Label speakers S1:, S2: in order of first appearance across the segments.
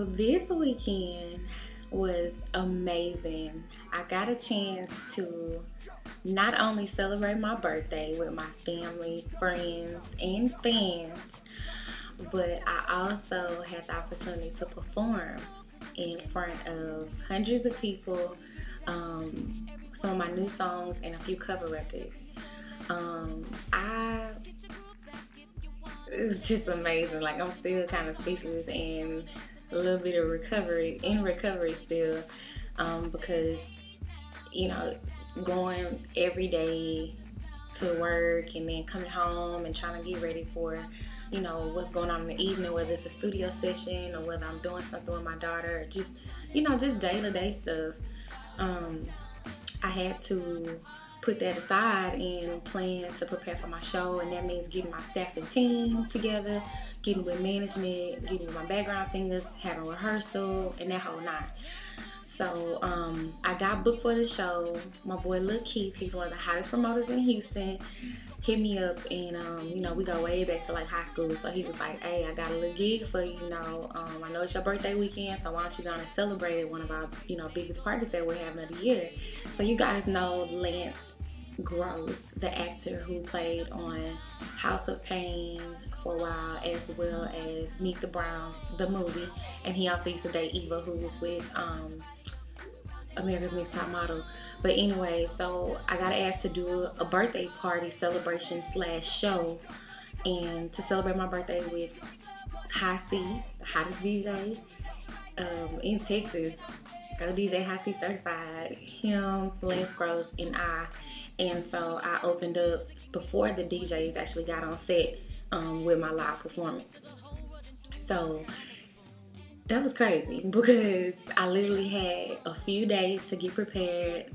S1: So this weekend was amazing. I got a chance to not only celebrate my birthday with my family, friends, and fans, but I also had the opportunity to perform in front of hundreds of people, some of my new songs and a few cover records. It was just amazing. Like, I'm still kind of speechless and a little bit of recovery still, because, you know, going every day to work and then coming home and trying to get ready for, you know, what's going on in the evening, whether it's a studio session or whether I'm doing something with my daughter, or just, you know, just day-to-day stuff. I had to put that aside and plan to prepare for my show, and that means getting my staff and team together, getting with management, getting with my background singers, having rehearsal, and that whole nine. So I got booked for the show. My boy Lil Keith, he's one of the hottest promoters in Houston, hit me up, and you know, we go way back to like high school. So he was like, "Hey, I got a little gig for you. You know, I know it's your birthday weekend, so why don't you go and celebrate it? One of our, you know, biggest parties that we're having of the year." So you guys know Lance Gross, the actor who played on House of Pain for a while, as well as Meet the Browns, the movie, and he also used to date Eva, who was with America's Next Top Model. But anyway, so I got asked to do a birthday party celebration / show, and to celebrate my birthday with High C, the hottest DJ in Texas. Go DJ High C certified, him, Lance Gross, and I. And so I opened up before the DJs actually got on set with my live performance. So that was crazy because I literally had a few days to get prepared.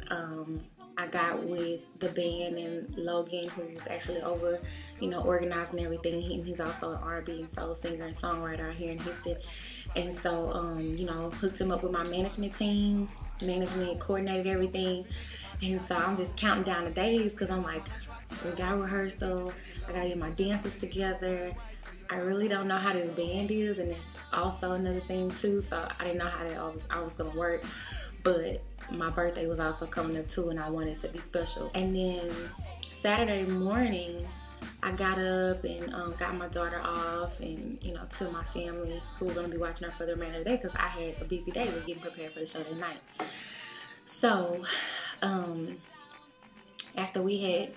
S1: I got with the band and Logan, who's actually over, you know, organizing everything. He's also an R&B and soul singer and songwriter out here in Houston. And so, you know, hooked him up with my management team. Management coordinated everything. And so I'm just counting down the days because I'm like, we got rehearsal, I gotta get my dancers together. I really don't know how this band is, and it's also another thing too, so I didn't know how that I was gonna work. But my birthday was also coming up too, and I wanted it to be special. And then Saturday morning, I got up and got my daughter off, and, you know, to my family who were gonna be watching her for the remainder of the day because I had a busy day with getting prepared for the show that night. So after we had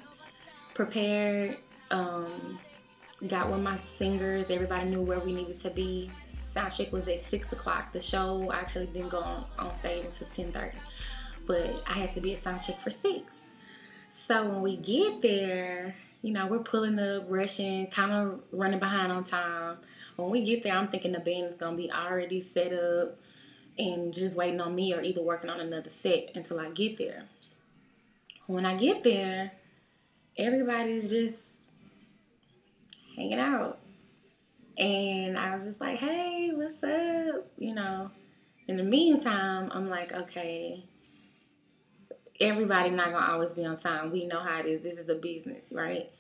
S1: prepared, got with my singers, everybody knew where we needed to be. Sound check was at 6 o'clock. The show actually didn't go on stage until 10:30, but I had to be at sound check for 6. So when we get there, you know, we're pulling up, rushing, kind of running behind on time. When we get there, I'm thinking the band is gonna be already set up and just waiting on me, or either working on another set until I get there. When I get there, everybody's just hanging out. And I was just like, "Hey, what's up?" You know. In the meantime, I'm like, okay, everybody not gonna always be on time. We know how it is. This is a business, right?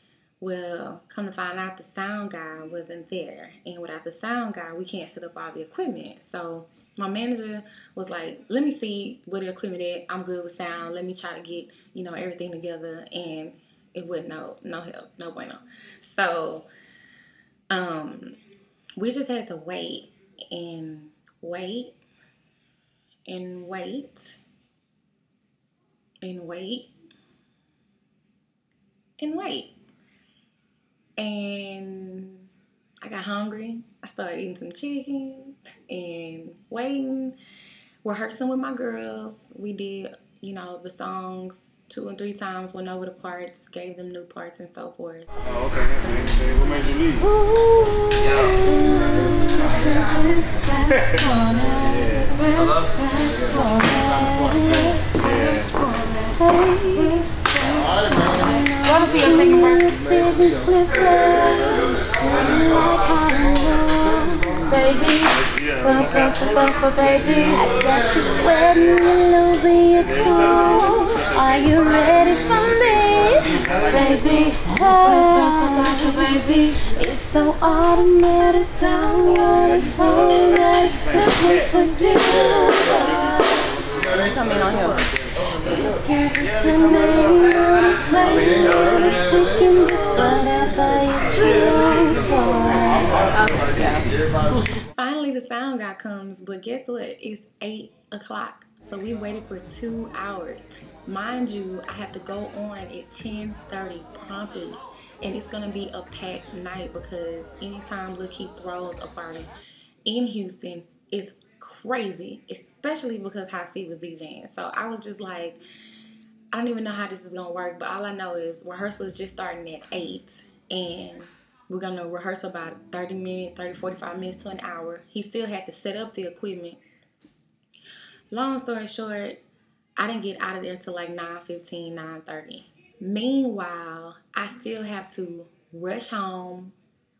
S1: Well, come to find out, the sound guy wasn't there. And without the sound guy, we can't set up all the equipment. So my manager was like, "Let me see where the equipment is. I'm good with sound. Let me try to get, you know, everything together." And it wasn't no help, no bueno. So we just had to wait and wait and wait and wait and wait. And I got hungry. I started eating some chicken and waiting, rehearsing with my girls. We did, you know, the songs 2 and 3 times, went over the parts, gave them new parts and so forth.
S2: Oh, okay. What made you leave? Hello?
S1: Want to see your second baby, baby, I got you sweating, you're losing your cool. Are you ready for me, baby? Baby, it's so automatic, download phone that come in on here. Finally the sound guy comes, but guess what? It's 8 o'clock. So we waited for 2 hours. Mind you, I have to go on at 10:30 promptly. And it's gonna be a packed night because anytime Lil Keith throws a party in Houston, it's crazy, especially because High C was DJing. So I was just like, I don't even know how this is gonna work, but all I know is rehearsal is just starting at 8 and we're gonna rehearse about 30 minutes, 45 minutes to an hour. He still had to set up the equipment. Long story short, I didn't get out of there till like 9:15, 9:30. Meanwhile, I still have to rush home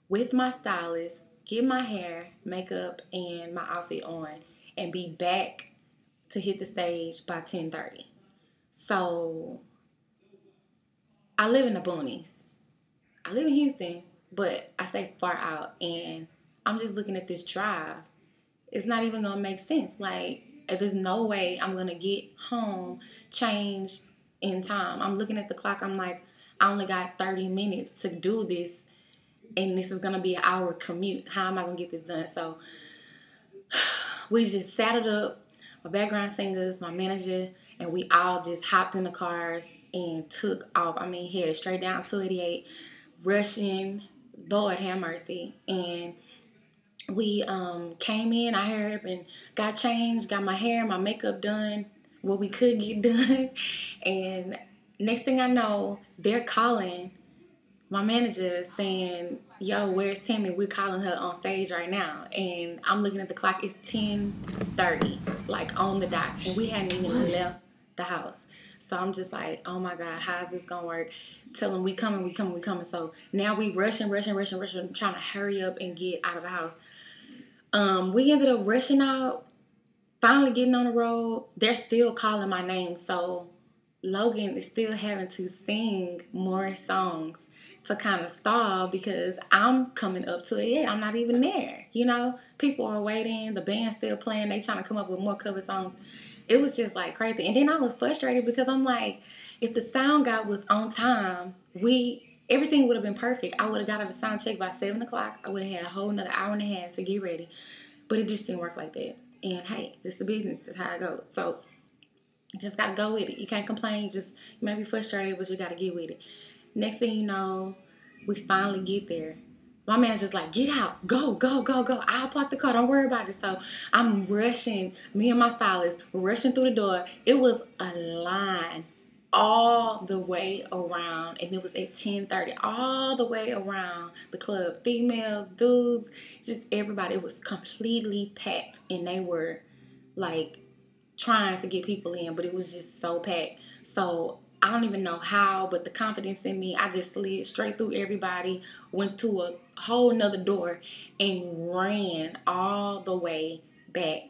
S1: with my stylist, get my hair, makeup, and my outfit on, and be back to hit the stage by 10:30. So, I live in the boonies. I live in Houston, but I stay far out, and I'm just looking at this drive. It's not even gonna make sense. Like, there's no way I'm gonna get home, change in time. I'm looking at the clock. I'm like, I only got 30 minutes to do this, and this is gonna be an hour commute. How am I gonna get this done? So we just saddled up, my background singers, my manager, and we all just hopped in the cars and took off. I mean, headed straight down 288, rushing, Lord have mercy. And we came in, I hurried up and got changed, got my hair, my makeup done, what we could get done. And next thing I know, they're calling my manager saying, yo, where's Tami? We're calling her on stage right now. And I'm looking at the clock, it's 10:30, like on the dot. And we hadn't even left the house. So I'm just like, oh my God, how is this gonna work? Tell them we coming. So now we rushing, trying to hurry up and get out of the house. We ended up rushing out, finally getting on the road. They're still calling my name. So Logan is still having to sing more songs to kind of stall because I'm coming up to it yet. I'm not even there. You know, people are waiting. The band's still playing. They trying to come up with more cover songs. It was just like crazy. And then I was frustrated because I'm like, if the sound guy was on time, everything would have been perfect. I would have got out of the sound check by 7 o'clock. I would have had a whole another hour and a half to get ready. But it just didn't work like that. And hey, this is the business. This is how it goes. So you just got to go with it. You can't complain. You may be frustrated, but you got to get with it. Next thing you know, we finally get there. My manager's like, get out, go. I'll park the car, don't worry about it. So I'm rushing, me and my stylist, rushing through the door. It was a line all the way around, and it was at 10:30, all the way around the club. Females, dudes, just everybody. It was completely packed, and they were like trying to get people in, but it was just so packed. So I don't even know how, but the confidence in me, I just slid straight through everybody, went to a whole nother door, and ran all the way back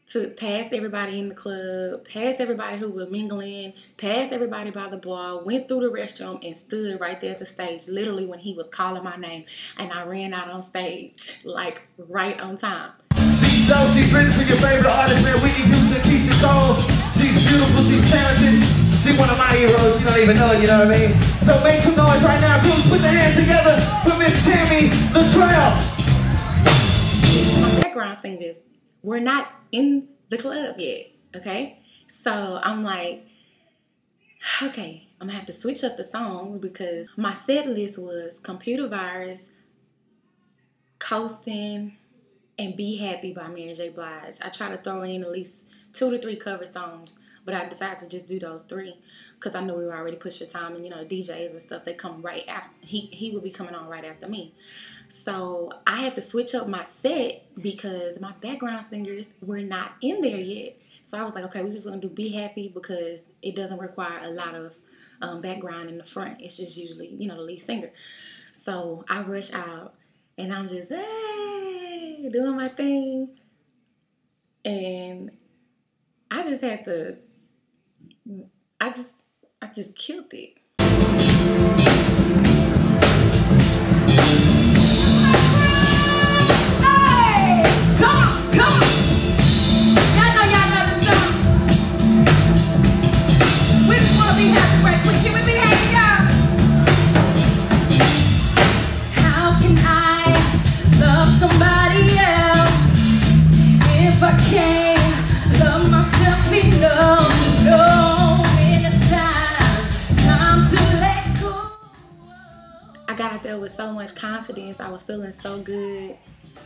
S1: to past everybody in the club, past everybody who was mingling, past everybody by the bar, went through the restroom and stood right there at the stage, literally when he was calling my name, and I ran out on stage, like, right on time.
S3: She's dope, she's written for your favorite artist, man. Whitney Houston, Keisha Cole. She's beautiful, she's talented. She's one of my heroes, you don't even know it, you know what I mean? So make some noise right now, please put the hands together for Miss Tami, LaTrell.
S1: My background singers were not in the club yet, okay? So I'm like, okay, I'm gonna have to switch up the songs because my set list was Computer Virus, Coastin, and Be Happy by Mary J. Blige. I try to throw in at least 2 to 3 cover songs, but I decided to just do those 3 because I knew we were already pushed for time, and you know, the DJs and stuff, they come right after. He would be coming on right after me. So I had to switch up my set because my background singers were not in there yet. So I was like, okay, we're just gonna do Be Happy because it doesn't require a lot of background in the front. It's just usually, you know, the lead singer. So I rush out and I'm just, hey, doing my thing. And I just had to, I just killed it.
S4: be happy right quick. Give me hey, y'all. How can I love somebody else if I can't love myself enough? No, when it's time to let go.
S1: I got out there with so much confidence. I was feeling so good.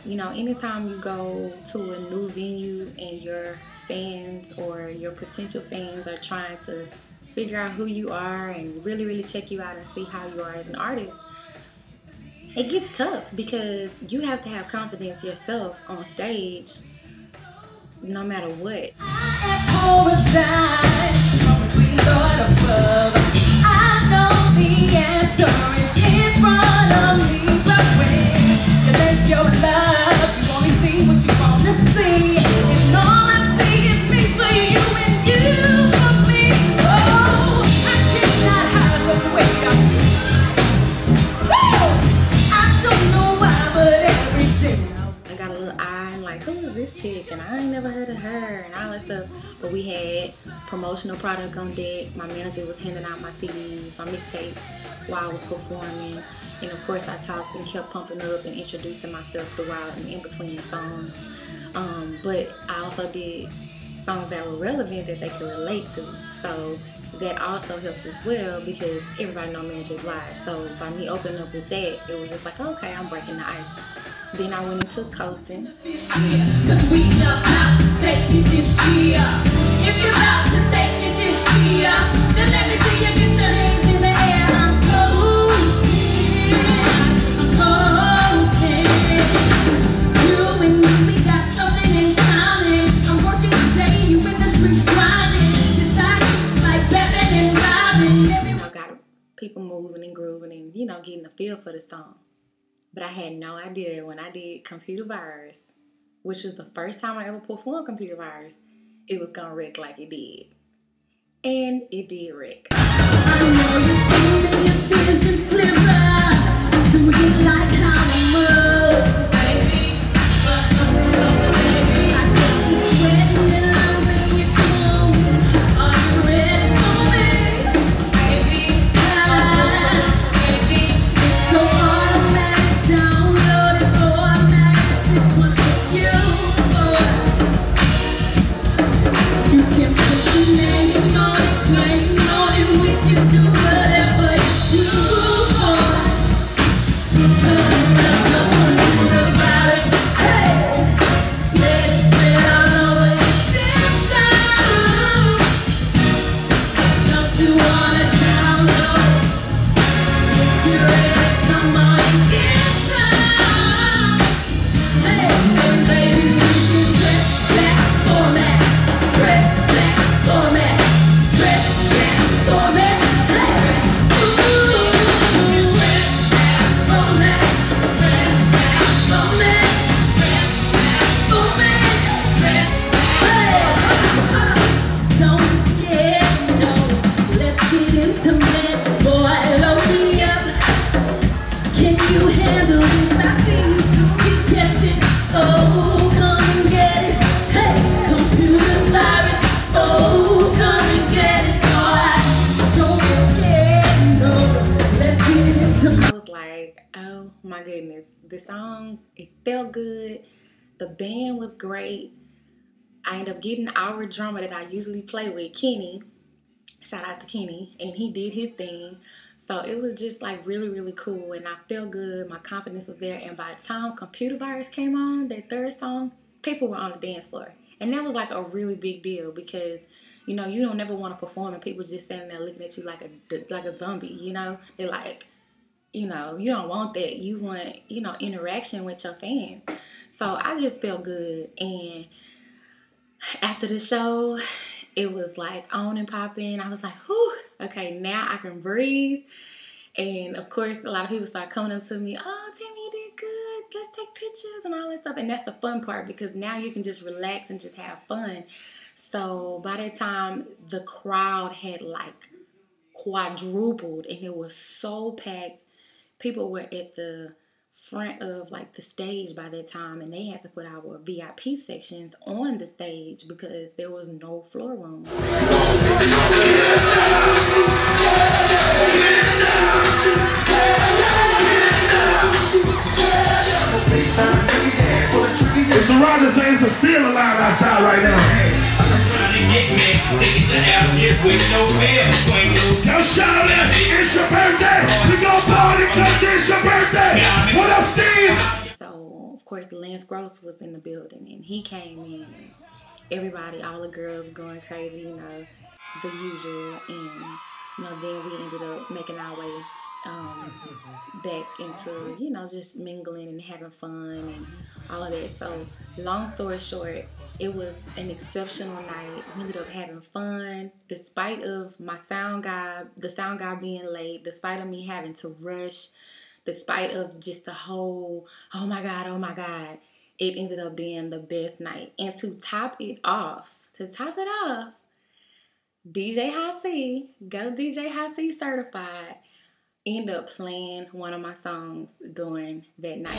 S1: You know, anytime you go to a new venue and your fans or your potential fans are trying to figure out who you are and really check you out and see how you are as an artist, it gets tough because you have to have confidence yourself on stage no matter what.
S4: I know the answer is in front of me, but when you let your love, you only see what you want to see, and all I see is me for you and you for me. Oh, I cannot hide the way I feel. I don't know why, but every day
S1: I got a little eye and like, who is this chick? And I ain't never heard of her and all that stuff. But we had promotional product on deck. My manager was handing out my CDs, my mixtapes while I was performing. And of course I talked and kept pumping up and introducing myself throughout and in between the songs. But I also did songs that were relevant that they could relate to. So that also helped as well because everybody know Mary J. Blige. So by me opening up with that, it was just like, okay, I'm breaking the ice. Then I went into Coastin.
S4: Cause we about to take it this year. If you're about to take it this year, then let me see you get your hands in the air. I'm coasting. You and me, we got something in common. I'm working today, you in the streets grinding. Deciding like Batman and Robin.
S1: I got people moving and grooving and, you know, getting a feel for the song. But I had no idea when I did Computer Virus, which was the first time I ever performed Computer Virus, it was gonna wreck like it did. And it did wreck.
S4: I know you think that your vision clearer. Do you like how I move, baby? But baby, I got you sweating and I'm when you come. Are you ready for me, baby? Baby, it's so automatic. Download it automatic. This one for you. You can put your name on it, claim on it. We can do whatever you want. About it. Hey, let it spread all over this time. Don't you wanna download it? If you're ready, come on and get some. Hey, baby, you can press back format, press back format, press back format. Ooh, press back format, press back format, press back format, press back. Hey, don't forget, no, let's get intimate. Boy, load me up. Can you handle it? I see you can catch it. Oh, come and get it. Hey, computer virus. Oh, come and get it. Boy, don't forget, no, let's get into
S1: I was like, oh my goodness, the song, it felt good. The band was great. I ended up getting our drummer that I usually play with, Kenny. Shout out to Kenny, and he did his thing. So it was just like really cool, and I felt good. My confidence was there, and by the time Computer Virus came on, that third song, people were on the dance floor. And that was like a really big deal because, you know, you don't never want to perform and people just standing there looking at you like a zombie, you know? They're like, you know, you don't want that. You want, you know, interaction with your fans. So I just felt good. And after the show, it was like on and popping. I was like, whew, okay, now I can breathe. And of course, a lot of people start coming up to me, oh, Tami, you did good. Let's take pictures and all that stuff. And that's the fun part because now you can just relax and just have fun. So by that time, the crowd had like quadrupled and it was so packed. People were at the front of like the stage by that time, and they had to put our VIP sections on the stage because there was no floor room.
S3: about to say it's a still alive outside right now.
S5: Trying to get me, take it to Algiers with no bed, swing loose.
S3: Now shout it, it's your birthday. We gon' party cause it's your birthday. What up, Steve?
S1: So, of course, Lance Gross was in the building and he came in. Everybody, all the girls going crazy, you know, the usual. And, you know, then we ended up making our way back into, you know, just mingling and having fun and all of that. So, long story short, it was an exceptional night. We ended up having fun, despite of my the sound guy being late, despite of me having to rush, despite of just the whole, oh my God, it ended up being the best night. And to top it off, DJ High C, go DJ High C certified, end up playing one of my songs during that night.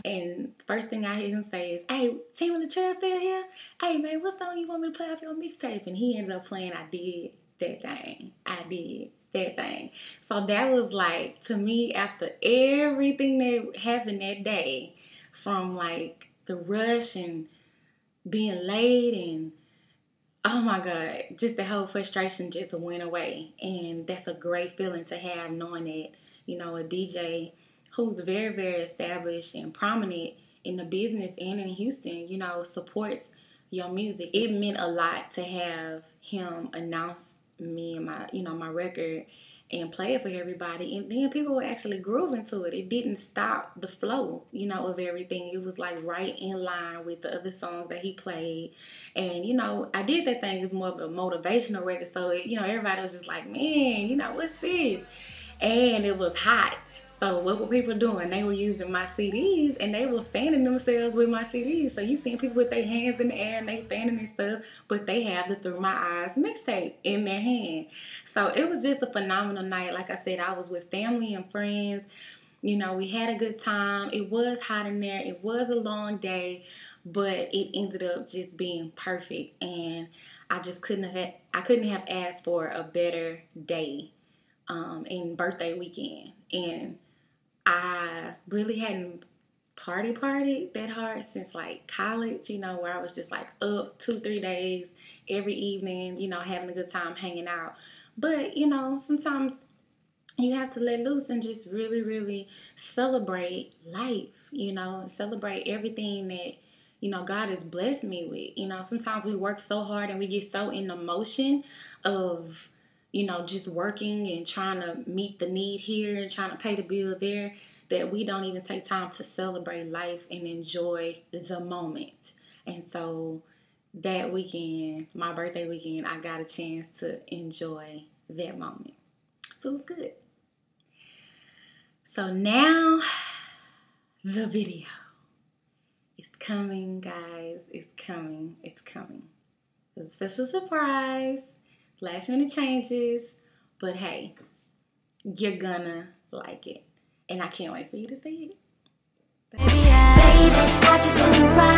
S1: And first thing I hear him say is, hey, Tami LaTrell still here? Hey man, what song you want me to play off your mixtape? And he ended up playing I Did That Thing. So that was like, to me, after everything that happened that day, from like the rush and being late and oh my God, just the whole frustration just went away. And that's a great feeling to have, knowing that, you know, a DJ who's very, very established and prominent in the business and in Houston, you know, supports your music. It meant a lot to have him announce me and my, you know, my record and play it for everybody, and then people were actually grooving to it. It didn't stop the flow, you know, of everything. It was like right in line with the other songs that he played. And, you know, I Did That Thing is more of a motivational record, so, you know, everybody was just like, man, you know, what's this? And it was hot. So what were people doing? They were using my CDs and they were fanning themselves with my CDs. So you seeing people with their hands in the air and they fanning and stuff, but they have the Through My Eyes mixtape in their hand. So it was just a phenomenal night. Like I said, I was with family and friends. You know, we had a good time. It was hot in there. It was a long day, but it ended up just being perfect. And I just couldn't have asked for a better day in birthday weekend. And I really hadn't partied that hard since like college, you know, where I was just like up 2-3 days every evening, you know, having a good time hanging out. But, you know, sometimes you have to let loose and just really, really celebrate life, you know, celebrate everything that, you know, God has blessed me with. You know, sometimes we work so hard and we get so in the motion of, you know, just working and trying to meet the need here and trying to pay the bill there, that we don't even take time to celebrate life and enjoy the moment. And so that weekend, my birthday weekend, I got a chance to enjoy that moment. So it was good. So now the video is coming, guys. It's coming. It's coming. It's a special surprise. Last minute changes, but hey, you're gonna like it, and I can't wait for you to see it. Baby, I just want you right.